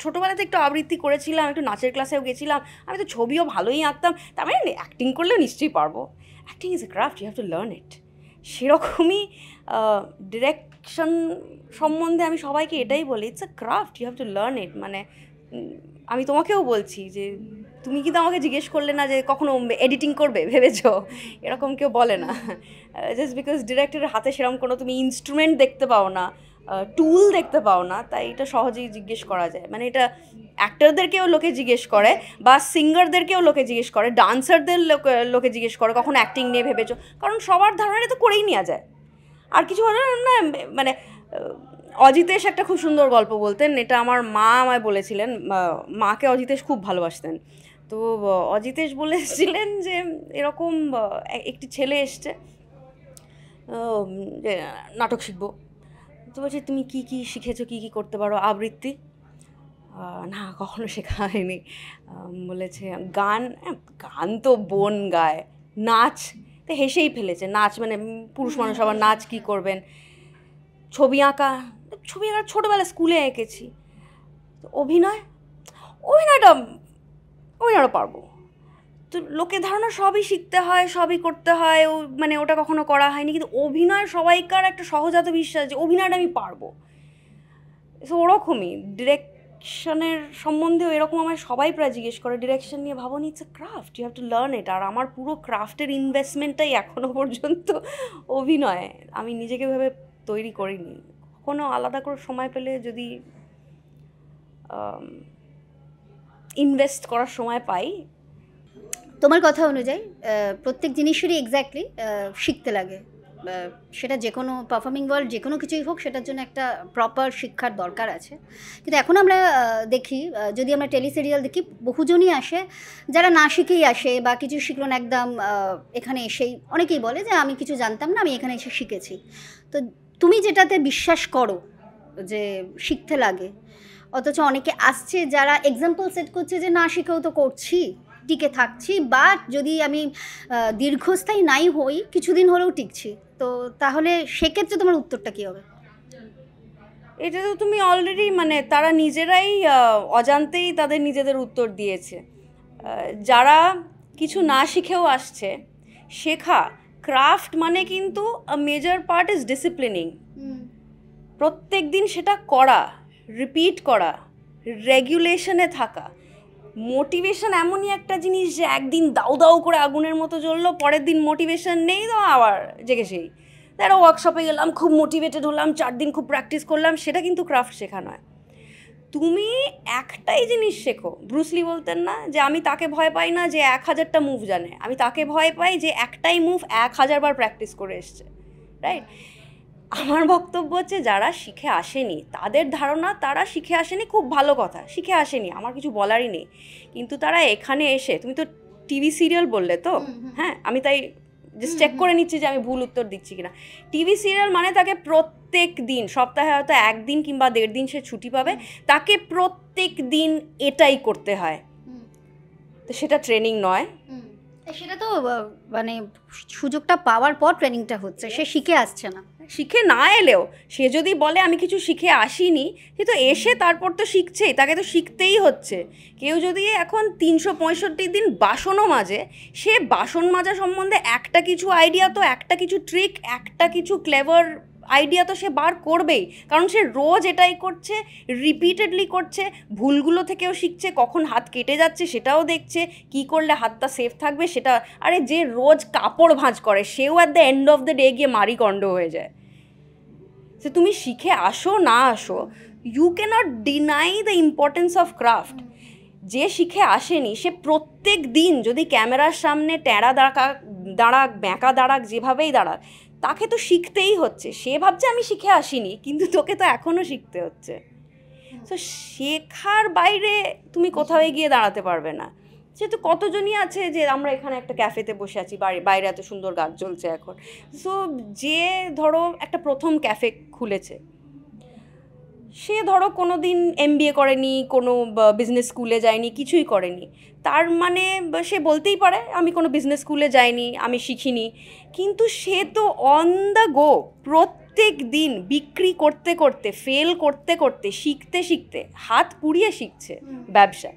ছোটোবেলাতে একটু আবৃত্তি করেছিলাম, একটু নাচের ক্লাসেও গেছিলাম, আমি তো ছবিও ভালোই আঁকতাম, তার মানে অ্যাক্টিং করলেও নিশ্চয়ই পারবো। Acting is a craft, you have to learn it. সেরকমই ডিরেকশন সম্বন্ধে আমি সবাইকে এটাই বলি, it's a craft, you have to learn it. মানে আমি তোমাকেও বলছি যে তুমি কিন্তু আমাকে জিজ্ঞেস করলে না যে কখনো এডিটিং করবে ভেবেছো, এরকম কেউ বলে না। জাস্ট বিকজ ডিরেক্টরের হাতে সেরকম কোনো তুমি ইনস্ট্রুমেন্ট দেখতে পাও না, টুল দেখতে পাও না, তাই এটা সহজেই জিজ্ঞেস করা যায়। মানে এটা অ্যাক্টরদেরকেও লোকে জিজ্ঞেস করে, বা সিঙ্গারদেরকেও লোকে জিজ্ঞেস করে, ডান্সারদের লোকে জিজ্ঞেস করে কখনো অ্যাক্টিং নিয়ে ভেবেছো, কারণ সবার ধারণা তো করেই নেওয়া যায়। আর কিছু হলো না, মানে অজিতেশ একটা খুব সুন্দর গল্প বলতেন, এটা আমার মা আমায় বলেছিলেন। মাকে অজিতেশ খুব ভালোবাসতেন, তো অজিতেশ বলেছিলেন যে এরকম একটি ছেলে এসছে যে নাটক শিখবো, তো বলছে তুমি কী কী শিখেছো, কী কী করতে পারো? আবৃত্তি? না, কখনো শেখা হয়নি। বলেছে গান? গান তো বোন গায়। নাচ? তো হেসেই ফেলেছে, নাচ মানে পুরুষ মানুষ আবার নাচ কী করবেন? ছবি আঁকা ছোটোবেলায় স্কুলে এঁকেছি। অভিনয়টা পারবো। তো লোকের ধারণা সবই শিখতে হয়, সবই করতে হয়, মানে ওটা কখনো করা হয়নি, কিন্তু অভিনয় সবাইকার একটা সহজাত বিশ্বাস যে অভিনয়টা আমি পারবো। সো ওরকমই ডিরেকশনের সম্বন্ধেও এরকম আমার সবাই প্রায় জিজ্ঞেস করে, ডিরেকশন নিয়ে ভাবো নি, it's a craft, you have to learn it. আর আমার পুরো ক্রাফটের ইনভেস্টমেন্টটাই এখনও পর্যন্ত অভিনয়, আমি নিজেকে ভেবে তৈরি করিনি। কখনো আলাদা করে সময় পেলে যদি ইনভেস্ট করার সময় পাই। তোমার কথা অনুযায়ী প্রত্যেক জিনিসেরই এক্স্যাক্টলি শিখতে লাগে, সেটা যে কোনো পারফর্মিং ওয়ার্ল্ড যে কোনো কিছুই হোক, সেটার জন্য একটা প্রপার শিক্ষার দরকার আছে। কিন্তু এখন আমরা দেখি, যদি আমরা টেলি সিরিয়াল দেখি, বহুজনই আসে যারা না শিখেই আসে বা কিছু শিখলো না একদম, এখানে এসেই অনেকেই বলে যে আমি কিছু জানতাম না, আমি এখানে এসে শিখেছি। তো তুমি যেটাতে বিশ্বাস করো যে শিখতে লাগে, অথচ অনেকে আসছে যারা এক্সাম্পল সেট করছে যে না শিখেও তো করছি, টিকে থাকছি, বা যদি আমি দীর্ঘস্থায়ী নাই হই কিছুদিন হলেও টিকছি, তো তাহলে সেক্ষেত্রে তোমার উত্তরটা কী হবে? এটা তো তুমি অলরেডি মানে তারা নিজেরাই অজান্তেই তাদের নিজেদের উত্তর দিয়েছে। যারা কিছু না শিখেও আসছে, শেখা ক্রাফট মানে কিন্তু মেজর পার্ট ইজ ডিসিপ্লিনিং। প্রত্যেক দিন সেটা করা, রিপিট করা, রেগুলেশনে থাকা। মোটিভেশন এমনই একটা জিনিস যে একদিন দাউ দাউ করে আগুনের মতো জ্বললো, পরের দিন মোটিভেশন নেই, তো আবার জেগে সেই একটা ওয়ার্কশপে গেলাম, খুব মোটিভেটেড হলাম, 4 দিন খুব প্র্যাকটিস করলাম, সেটা কিন্তু ক্রাফট শেখা নয়। তুমি একটাই জিনিস শেখো। ব্রুসলি বলতেন না যে আমি তাকে ভয় পাই না যে 1000টা মুভ জানে, আমি তাকে ভয় পাই যে একটাই মুভ 1000 বার প্র্যাকটিস করে এসছে, রাইট? আমার বক্তব্য হচ্ছে যারা শিখে আসেনি, তাদের ধারণা তারা শিখে আসেনি, খুব ভালো কথা, শিখে আসেনি, আমার কিছু বলারই নেই। কিন্তু তারা এখানে এসে, তুমি তো টিভি সিরিয়াল বললে তো, হ্যাঁ, আমি তাই জাস্ট চেক করে নিচ্ছি যে আমি ভুল উত্তর দিচ্ছি কিনা। টিভি সিরিয়াল মানে তাকে প্রত্যেক দিন, সপ্তাহে হয়তো 1 দিন কিংবা 1.5 দিন সে ছুটি পাবে, তাকে প্রত্যেক দিন এটাই করতে হয়। তো সেটা ট্রেনিং নয়, সেটা তো মানে সুযোগটা পাওয়ার পর ট্রেনিংটা হচ্ছে, সে শিখে আসছে না। শিখে না এলেও সে যদি বলে আমি কিছু শিখে আসিনি, সে তো এসে তারপর তো শিখছেই, তাকে তো শিখতেই হচ্ছে। কেউ যদি এখন 365 দিন বাসনও মাজে, সে বাসন মাজা সম্বন্ধে একটা কিছু আইডিয়া, তো একটা কিছু ট্রিক, একটা কিছু ক্লেভার আইডিয়া তো সে বার করবেই, কারণ সে রোজ এটাই করছে, রিপিটেডলি করছে, ভুলগুলো থেকেও শিখছে, কখন হাত কেটে যাচ্ছে সেটাও দেখছে, কি করলে হাতটা সেফ থাকবে সেটা। আরে যে রোজ কাপড় ভাঁজ করে, সেও at the end of the day গিয়ে মারিকন্ড হয়ে যায়। সে তুমি শিখে আসো না আসো, you can't deny the importance of craft. যে শিখে আসেনি, সে প্রত্যেক দিন যদি ক্যামেরার সামনে ট্যাড়া দাঁড়াক, ব্যাঁকা দাঁড়াক, যেভাবেই দাঁড়াক, তাকে তো শিখতেই হচ্ছে। সে ভাবছে আমি শিখে আসিনি, কিন্তু তোকে তো এখনও শিখতে হচ্ছে। তো শেখার বাইরে তুমি কোথাও গিয়ে দাঁড়াতে পারবে না। যেহেতু কতজনই আছে যে আমরা এখানে একটা ক্যাফেতে বসে আছি, বাইরে এত সুন্দর গাছ জ্বলছে এখন। সো যে ধরো একটা প্রথম ক্যাফে খুলেছে, সে ধরো কোনো দিন MBA করেনি, কোনো বিজনেস স্কুলে যায়নি, কিছুই করেনি, তার মানে সে বলতেই পারে আমি কোনো বিজনেস স্কুলে যাইনি, আমি শিখিনি। কিন্তু সে তো অন দ্য গো, প্রত্যেক দিন বিক্রি করতে করতে, ফেল করতে করতে, শিখতে শিখতে, হাত পুড়িয়ে শিখছে ব্যবসা।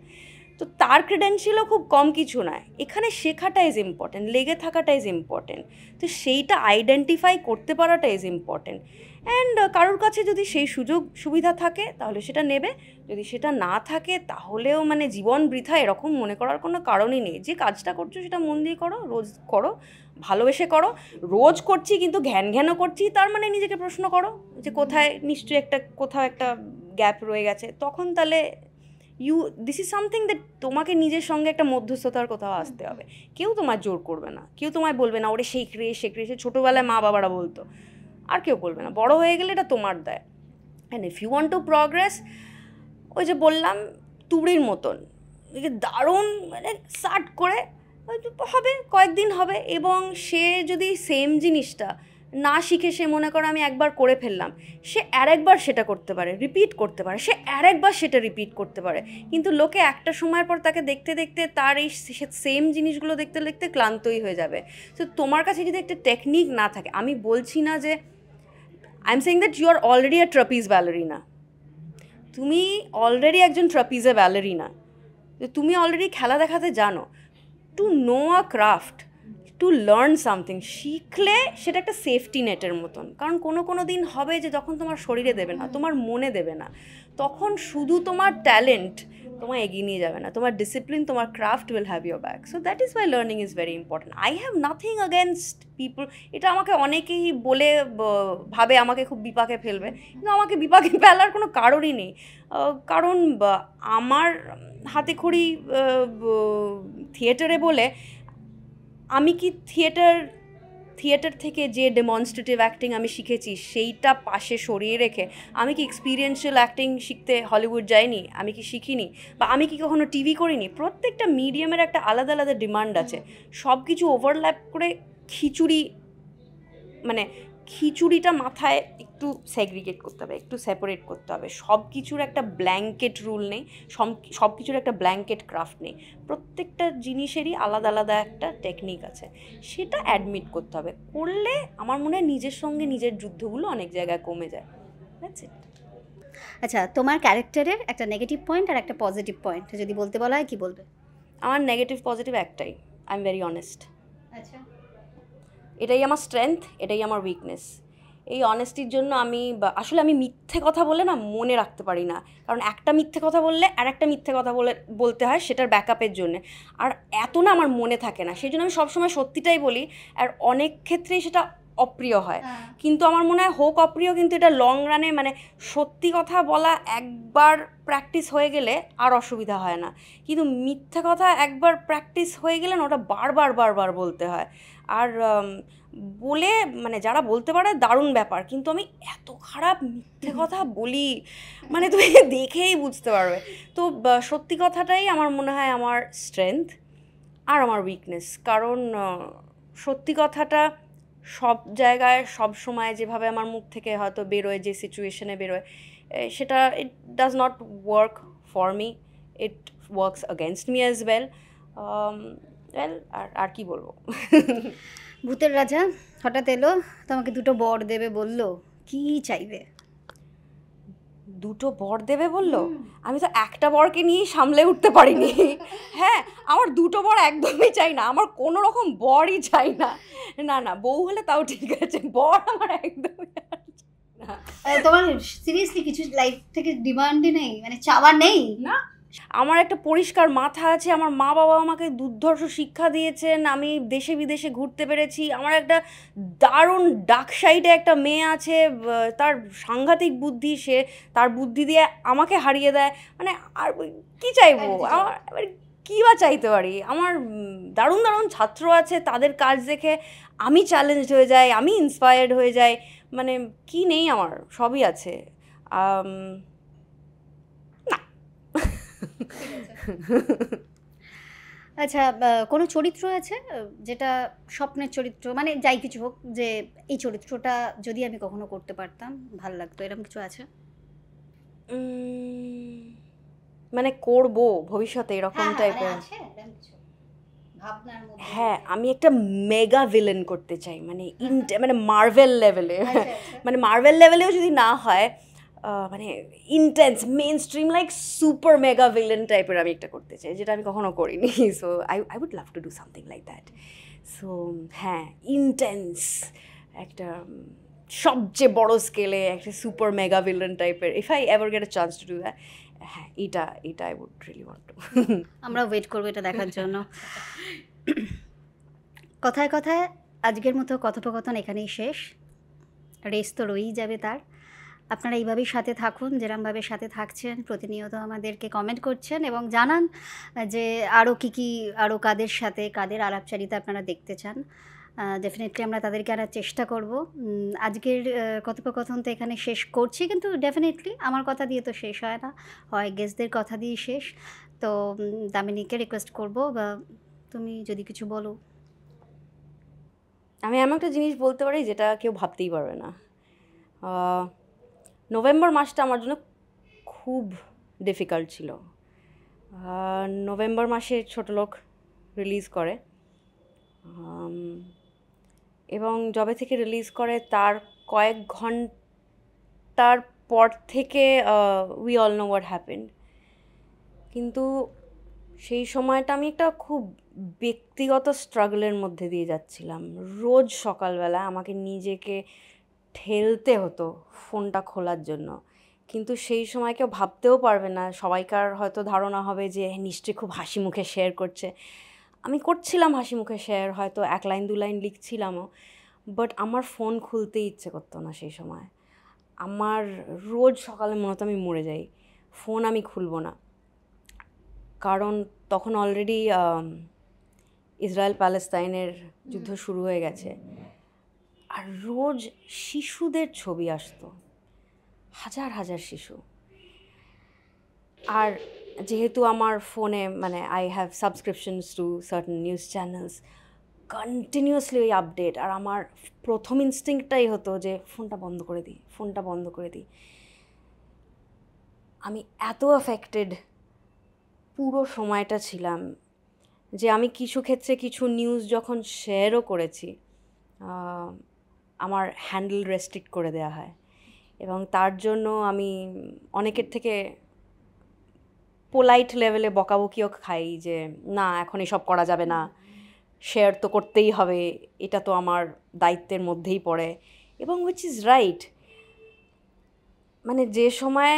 তো তার ক্রেডেন্সিয়ালও খুব কম কিছু নয়। এখানে শেখাটা ইজ ইম্পর্টেন্ট, লেগে থাকাটা ইজ ইম্পর্টেন্ট। তো সেইটা আইডেন্টিফাই করতে পারাটা ইজ ইম্পর্টেন্ট। অ্যান্ড কারোর কাছে যদি সেই সুযোগ সুবিধা থাকে তাহলে সেটা নেবে, যদি সেটা না থাকে তাহলেও মানে জীবন বৃথা এরকম মনে করার কোনো কারণই নেই। যে কাজটা করছো সেটা মন দিয়ে করো, রোজ করো, ভালোবেসে করো। রোজ করছি কিন্তু ঘ্যানও করছি, তার মানে নিজেকে প্রশ্ন করো যে কোথায় নিশ্চয়ই কোথাও একটা গ্যাপ রয়ে গেছে। তখন তাহলে দিস ইজ সামথিং দ্যাট তোমাকে নিজের সঙ্গে একটা মধ্যস্থতার কোথাও আসতে হবে। কেউ তোমার জোর করবে না, কেউ তোমায় বলবে না ওরে শেখ রে। সে ছোটোবেলায় মা বাবারা বলতো, আর কেউ বলবে না। বড় হয়ে গেলে এটা তোমার দায়। And if you want to progress, ওই যে বললাম তুড়ির মতন দারুণ মানে স্টার্ট করে হবে, কয়েকদিন হবে, এবং সে যদি সেম জিনিসটা না শিখে সে মনে করো আমি একবার করে ফেললাম, সে আরেকবার সেটা করতে পারে, রিপিট করতে পারে, সে আরেকবার সেটা রিপিট করতে পারে। কিন্তু লোকে একটা সময়ের পর তাকে দেখতে দেখতে তার এই সেম জিনিসগুলো দেখতে দেখতে ক্লান্তই হয়ে যাবে। তো তোমার কাছে যদি একটা টেকনিক না থাকে, আমি বলছি না যে I am saying that you are already a trapeze ballerina, তুমি অলরেডি একজন ট্রাপিজে ব্যালারিনা, তুমি অলরেডি খেলা দেখাতে জানো। To know a craft, to learn something, শিখলে সেটা একটা সেফটি নেটের মতন। কারণ কোনো দিন হবে যে যখন তোমার শরীরে দেবে না, তোমার মনে দেবে না, তখন শুধু তোমার ট্যালেন্ট তোমায় এগিয়ে নিয়ে যাবে না, তোমার ডিসিপ্লিন, তোমার craft will have your back. So that is Y learning is very important. I have nothing against people, এটা আমাকে অনেকেই বলে ভাবে আমাকে খুব বিপাকে ফেলবে, কিন্তু আমাকে বিপাকে ফেলার কোনো কারণই নেই। কারণ আমার হাতে খড়ি থিয়েটারে বলে আমি কি থিয়েটার থেকে যে ডেমনস্ট্রেটিভ অ্যাক্টিং আমি শিখেছি সেইটা পাশে সরিয়ে রেখে আমি কি এক্সপিরিয়েন্সিয়াল অ্যাক্টিং শিখতে হলিউড যাইনি? আমি কি শিখিনি? বা আমি কি কখনো টিভি করিনি? প্রত্যেকটা মিডিয়ামের একটা আলাদা আলাদা ডিমান্ড আছে। সব কিছু ওভারল্যাপ করে খিচুড়িটা মাথায় একটু সেগ্রিগেট করতে হবে, একটু সেপারেট করতে হবে। সব কিছুর একটা ব্ল্যাঙ্কেট রুল নেই, সব কিছুর একটা ব্ল্যাঙ্কেট ক্রাফট নেই। প্রত্যেকটা জিনিসেরই আলাদা আলাদা একটা টেকনিক আছে, সেটা অ্যাডমিট করতে হবে। করলে আমার মনে হয় নিজের সঙ্গে নিজের যুদ্ধগুলো অনেক জায়গায় কমে যায়। That's it. আচ্ছা, তোমার ক্যারেক্টারের একটা নেগেটিভ পয়েন্ট আর একটা পজিটিভ পয়েন্ট যদি বলতে বলা হয়, কি বলবে? আমার নেগেটিভ পজিটিভ একটাই, আই এম ভেরি অনেস্ট। আচ্ছা, এটাই আমার স্ট্রেংথ, এটাই আমার উইকনেস। এই অনেস্টির জন্য আসলে আমি মিথ্যে কথা বলে না মনে রাখতে পারি না। কারণ একটা মিথ্যে কথা বললে আর একটা মিথ্যে কথা বলতে হয় সেটার ব্যাকআপের জন্যে, আর এত না আমার মনে থাকে না। সেই জন্য আমি সবসময় সত্যিটাই বলি, আর অনেক ক্ষেত্রেই সেটা অপ্রিয় হয়। কিন্তু আমার মনে হয় হোক অপ্রিয়, কিন্তু এটা লং রানে সত্যি কথা বলা একবার প্র্যাকটিস হয়ে গেলে আর অসুবিধা হয় না। কিন্তু মিথ্যে কথা একবার প্র্যাকটিস হয়ে গেলে না, ওটা বারবার বলতে হয়। আর বলে যারা বলতে পারে দারুণ ব্যাপার, কিন্তু আমি এত খারাপ মিথ্যে কথা বলি, তুমি দেখেই বুঝতে পারবে। তো সত্যি কথাটাই আমার মনে হয় আমার স্ট্রেংথ আর আমার উইকনেস। কারণ সত্যি কথাটা সব জায়গায় সব সময় যেভাবে আমার মুখ থেকে হয়তো বেরোয়, যে সিচুয়েশনে বেরোয়, সেটা it does not work for me, it works against me as well. আর কি বলবো। ভূতের রাজা হঠাৎ এলো, তোমাকে দুটো বর দেবে বললো, কি চাইবে? দুটো বর দেবে বললো? আমি তো একটা বরকে নিয়েই সামলে উঠতে পারিনি। হ্যাঁ, আমার দুটো বর একদমই চাই না, আমার কোনো রকম বরই চাই না। না, বউ হলে তাও ঠিক আছে, বর আমার একদমই না। তোমার সিরিয়াসলি কিছু লাইফ থেকে ডিমান্ডই নেই, চাওয়ার নেই? না, আমার একটা পরিষ্কার মাথা আছে, আমার মা বাবা আমাকে দুর্ধর্ষ শিক্ষা দিয়েছেন, আমি দেশে বিদেশে ঘুরতে পেরেছি, আমার একটা দারুণ ডাক সাইডে একটা মেয়ে আছে, তার সাংঘাতিক বুদ্ধি, সে তার বুদ্ধি দিয়ে আমাকে হারিয়ে দেয়। আর কি চাইবো? আমার কী বা চাইতে পারি? আমার দারুণ ছাত্র আছে, তাদের কাজ দেখে আমি চ্যালেঞ্জড হয়ে যাই, আমি ইন্সপায়ার্ড হয়ে যাই। কি নেই আমার? সবই আছে। আচ্ছা, কোনো চরিত্র আছে যেটা স্বপ্নের চরিত্র, যাই কিছু হোক, যে এই চরিত্রটা যদি আমি কখনো করতে পারতাম ভাল লাগতো, এরকম কিছু আছে? করবো ভবিষ্যতে এরকম টাইপের? হ্যাঁ, আমি একটা মেগা ভিলেন করতে চাই, মার্ভেল লেভেলে। মার্ভেল লেভেলেও যদি না হয়, intense mainstream like super mega villain টাইপের আমি একটা করতে চাই, যেটা আমি কখনো করিনি। So I would love to do something like that. So হ্যাঁ, ইন্টেন্স একটা সবচেয়ে বড় স্কেলে একটা সুপার মেগা ভিলেন টাইপের, if I ever get a chance to do that, হ্যাঁ, এটা I would really want to. আমরা ওয়েট করবো এটা দেখার জন্য। কথায় কথায় আজকের মতো কথোপকথন এখানেই শেষ, রেস তো রয়েই যাবে তার। আপনারা এইভাবেই সাথে থাকুন, যেরমভাবে সাথে থাকছেন, প্রতিনিয়ত আমাদেরকে কমেন্ট করছেন এবং জানান যে আরও কাদের সাথে কাদের আলাপচারিতা আপনারা দেখতে চান। ডেফিনেটলি আমরা তাদেরকে আনার চেষ্টা করব। আজকের কথোপকথন তো এখানে শেষ করছি, কিন্তু ডেফিনেটলি আমার কথা দিয়ে তো শেষ হয় না, হয় গেস্টদের কথা দিয়ে শেষ। তো দামিনীকে রিকোয়েস্ট করব, বা তুমি যদি কিছু বলো। আমি এমন একটা জিনিস বলতে পারি যেটা কেউ ভাবতেই পারবে না। নভেম্বর মাসটা আমার জন্য খুব ডিফিকাল্ট ছিল। নভেম্বর মাসে ছোটলোক রিলিজ করে, এবং যবে থেকে রিলিজ করে তার কয়েক তার পর থেকে we all know what happened. কিন্তু সেই সময়টা আমি একটা খুব ব্যক্তিগত স্ট্রাগলের মধ্যে দিয়ে যাচ্ছিলাম। রোজ সকালবেলা আমাকে নিজেকে ঠেলতে হতো ফোনটা খোলার জন্য। কিন্তু সেই সময় কেউ ভাবতেও পারবে না, সবাইকার হয়তো ধারণা হবে যে নিশ্চয়ই খুব হাসি মুখে শেয়ার করছে। আমি করছিলাম হাসি মুখে শেয়ার, হয়তো 1 লাইন 2 লাইন লিখছিলামও, বাট আমার ফোন খুলতেই ইচ্ছে করতো না সেই সময়। আমার রোজ সকালে মনে হতো আমি মরে যাই, ফোন আমি খুলবো না। কারণ তখন অলরেডি ইসরায়েল প্যালেস্তাইনের যুদ্ধ শুরু হয়ে গেছে, আর রোজ শিশুদের ছবি আসতো, হাজার হাজার শিশু। আর যেহেতু আমার ফোনে মানে I have subscriptions to certain news channels, continuously ওই আপডেট। আর আমার প্রথম ইনস্টিংক্টটাই হতো যে ফোনটা বন্ধ করে দিই, ফোনটা বন্ধ করে দিই। আমি এত অ্যাফেক্টেড পুরো সময়টা ছিলাম যে আমি কিছু ক্ষেত্রে কিছু নিউজ যখন শেয়ারও করেছি, আমার হ্যান্ডেল রেস্ট্রিক্ট করে দেওয়া হয়, এবং তার জন্য আমি অনেকের থেকে পোলাইট লেভেলে বকাবকিও খাই যে না, এখন এসব করা যাবে না, শেয়ার তো করতেই হবে, এটা তো আমার দায়িত্বের মধ্যেই পড়ে। এবং উইচ ইজ রাইট। মানে যে সময়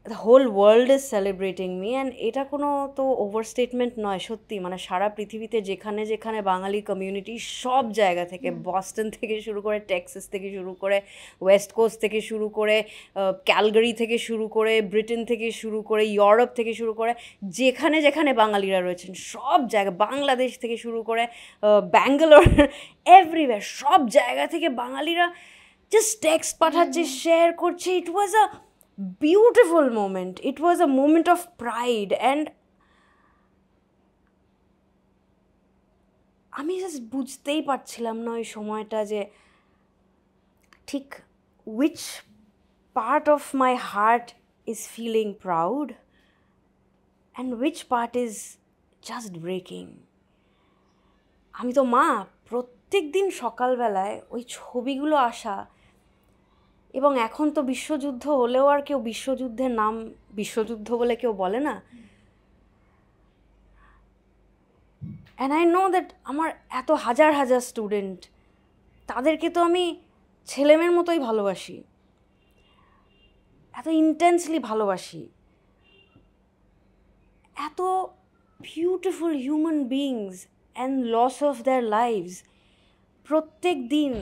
the whole world is celebrating me, and এটা কোনো তো ওভারস্টেটমেন্ট নয়, সত্যি। মানে সারা পৃথিবীতে যেখানে যেখানে বাঙালি কমিউনিটি, সব জায়গা থেকে, বস্টন থেকে শুরু করে, টেক্সাস থেকে শুরু করে, ওয়েস্ট কোস্ট থেকে শুরু করে, ক্যালগারি থেকে শুরু করে, ব্রিটেন থেকে শুরু করে, ইউরোপ থেকে শুরু করে, যেখানে যেখানে বাঙালিরা রয়েছেন সব জায়গা, বাংলাদেশ থেকে শুরু করে ব্যাঙ্গালোর, এভরিওয়্যার, সব জায়গা থেকে বাঙালিরা জাস্ট টেক্সট পাঠাচ্ছে, শেয়ার করছে। ইট ওয়াজ আ beautiful moment. It was a moment of pride, and আমি জাস্ট বুঝতেই পারছিলাম না ওই সময়টা যে ঠিক which part of my heart is feeling proud and which part is just breaking. আমি তো মা, প্রত্যেক দিন সকালবেলায় ওই ছবিগুলো আসা, এবং এখন তো বিশ্বযুদ্ধ হলেও আর কেউ বিশ্বযুদ্ধের নাম বিশ্বযুদ্ধ বলে কেউ বলে না। অ্যান্ড আই নো দ্যাট আমার এত হাজার হাজার স্টুডেন্ট, তাদেরকে তো আমি ছেলেমেয়ের মতোই ভালোবাসি, এত ইন্টেন্সলি ভালোবাসি, এত beautiful human beings and loss of their lives প্রত্যেক দিন।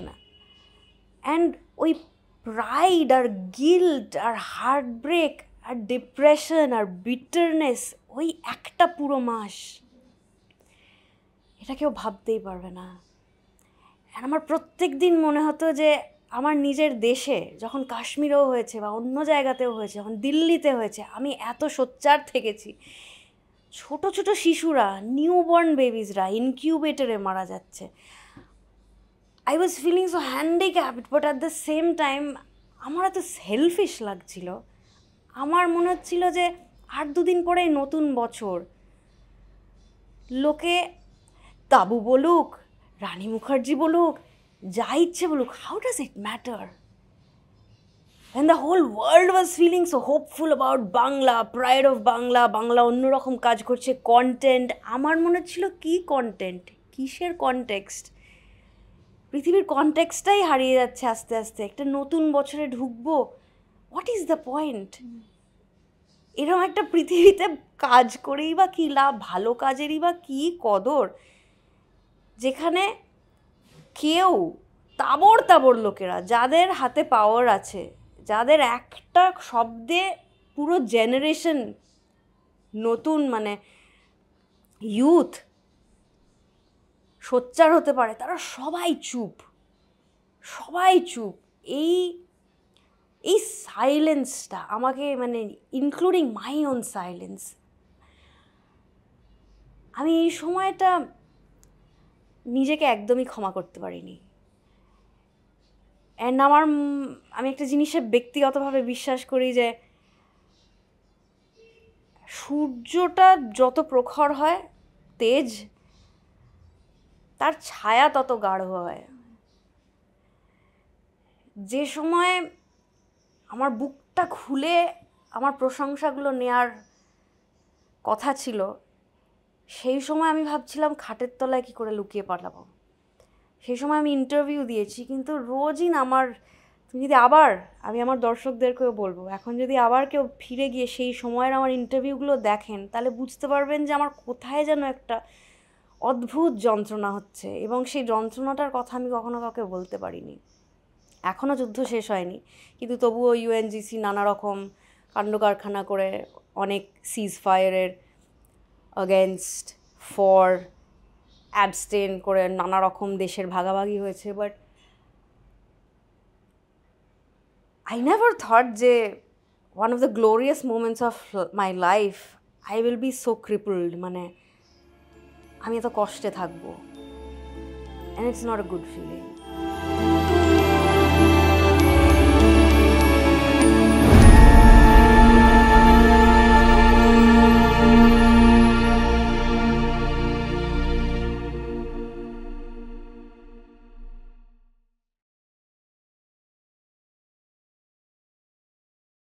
অ্যান্ড ওই প্রাইড আর গিল্ট আর হার্টব্রেক আর ডিপ্রেশন আর বিটারনেস, ওই একটা পুরো মাস, এটা কেউ ভাবতেই পারবে না। আর আমার প্রত্যেক দিন মনে হতো যে আমার নিজের দেশে যখন কাশ্মীরেও হয়েছে বা অন্য জায়গাতেও হয়েছে, যখন দিল্লিতে হয়েছে, আমি এত সোচ্চার থেকেছি। ছোট ছোট শিশুরা, নিউবর্ন বেবিজরা ইনকিউবেটরে মারা যাচ্ছে। I was feeling so handicapped, but at the same time আমার এত সেলফিশ লাগছিল। আমার মনে হচ্ছিল যে আর 2 দিন পরেই নতুন বছর, লোকে তাবু বলুক, রানী মুখার্জি বলুক, যা ইচ্ছে বলুক, how does it matter? And the whole world was feeling so hopeful about Bangla, pride of Bangla, Bangla অন্যরকম কাজ করছে, কন্টেন্ট। আমার মনে হচ্ছিল কি কন্টেন্ট, কিসের কনটেক্সট? পৃথিবীর কনটেক্সটাই হারিয়ে যাচ্ছে আস্তে আস্তে। একটা নতুন বছরে ঢুকবো, হোয়াট ইজ দ্য পয়েন্ট? এরকম একটা পৃথিবীতে কাজ করেই বা কী লাভ, ভালো কাজেরই বা কী কদর, যেখানে কেউ তাবড় তাবড় লোকেরা, যাদের হাতে পাওয়ার আছে, যাদের একটা শব্দে পুরো জেনারেশন, নতুন মানে ইউথ সোচ্চার হতে পারে, তারা সবাই চুপ, সবাই চুপ। এই সাইলেন্সটা আমাকে, মানে ইনক্লুডিং মাই ওন সাইলেন্স, আমি এই সময়টা নিজেকে একদমই ক্ষমা করতে পারিনি। অ্যান্ড আমি একটা জিনিসে ব্যক্তিগতভাবে বিশ্বাস করি যে সূর্যটা যত প্রখর হয়, তেজ, তার ছায়া তত গাঢ় হয়। যে সময় আমার বুকটা খুলে আমার প্রশংসাগুলো নেয়ার কথা ছিল, সেই সময় আমি ভাবছিলাম খাটের তলায় কী করে লুকিয়ে পালাবো। সেই সময় আমি ইন্টারভিউ দিয়েছি, কিন্তু রোজই না তুমি যদি আবার, আমি আমার দর্শকদেরকেও বলবো, এখন যদি আবার কেউ ফিরে গিয়ে সেই সময়ের আমার ইন্টারভিউগুলো দেখেন, তাহলে বুঝতে পারবেন যে আমার কোথায় যেন একটা অদ্ভুত যন্ত্রণা হচ্ছে, এবং সেই যন্ত্রণাটার কথা আমি কখনো কাউকে বলতে পারিনি। এখনও যুদ্ধ শেষ হয়নি, কিন্তু তবুও ইউএনজিসি নানা রকম কাণ্ড কারখানা করে অনেক সিজ ফায়ারের অ্যাগেনস্ট ফর অ্যাবস্টেন করে নানা রকম দেশের ভাগাভাগি হয়েছে। বাট I never thought যে one of the glorious moments of my life I will be so crippled, মানে আমি এত কষ্টে থাকবো, and it's not a good feeling.